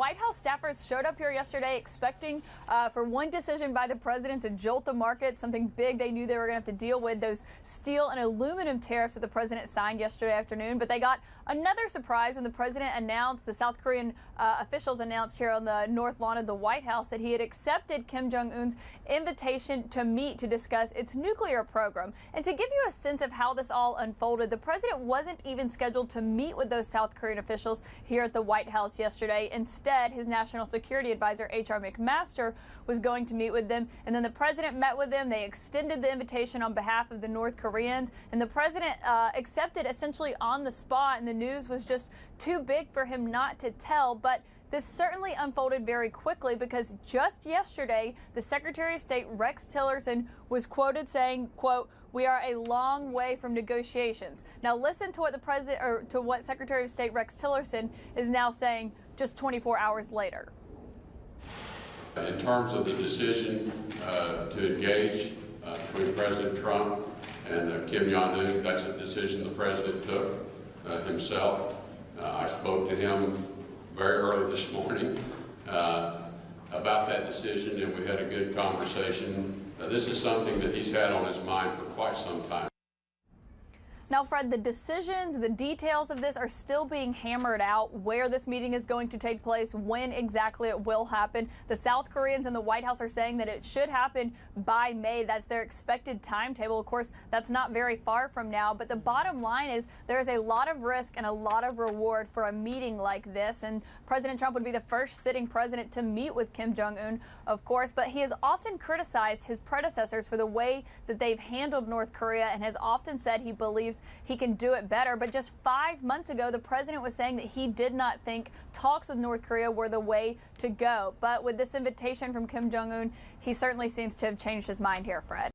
White House staffers showed up here yesterday expecting for one decision by the president to jolt the market, something big they knew they were going to have to deal with, those steel and aluminum tariffs that the president signed yesterday afternoon. But they got another surprise when the president announced, the South Korean officials announced here on the north lawn of the White House that he had accepted Kim Jong Un's invitation to meet to discuss its nuclear program. And to give you a sense of how this all unfolded, the president wasn't even scheduled to meet with those South Korean officials here at the White House yesterday. Instead, his national security advisor, H.R. McMaster, was going to meet with them. And then the president met with them. They extended the invitation on behalf of the North Koreans. And the president accepted essentially on the spot. And the news was just too big for him not to tell. But this certainly unfolded very quickly because just yesterday, the Secretary of State, Rex Tillerson, was quoted saying, quote, "We are a long way from negotiations." Now listen to what the president, or to what Secretary of State Rex Tillerson is now saying just 24 hours later. In terms of the decision to engage between President Trump and Kim Jong Un, that's a decision the president took himself. I spoke to him very early this morning about that decision, and we had a good conversation. This is something that he's had on his mind for quite some time. Now, Fred, the decisions, the details of this are still being hammered out, where this meeting is going to take place, when exactly it will happen. The South Koreans and the White House are saying that it should happen by May. That's their expected timetable. Of course, that's not very far from now. But the bottom line is there is a lot of risk and a lot of reward for a meeting like this. And President Trump would be the first sitting president to meet with Kim Jong Un, of course. But he has often criticized his predecessors for the way that they've handled North Korea and has often said he believes he can do it better. But just 5 months ago, the president was saying that he did not think talks with North Korea were the way to go. But with this invitation from Kim Jong Un, he certainly seems to have changed his mind here, Fred.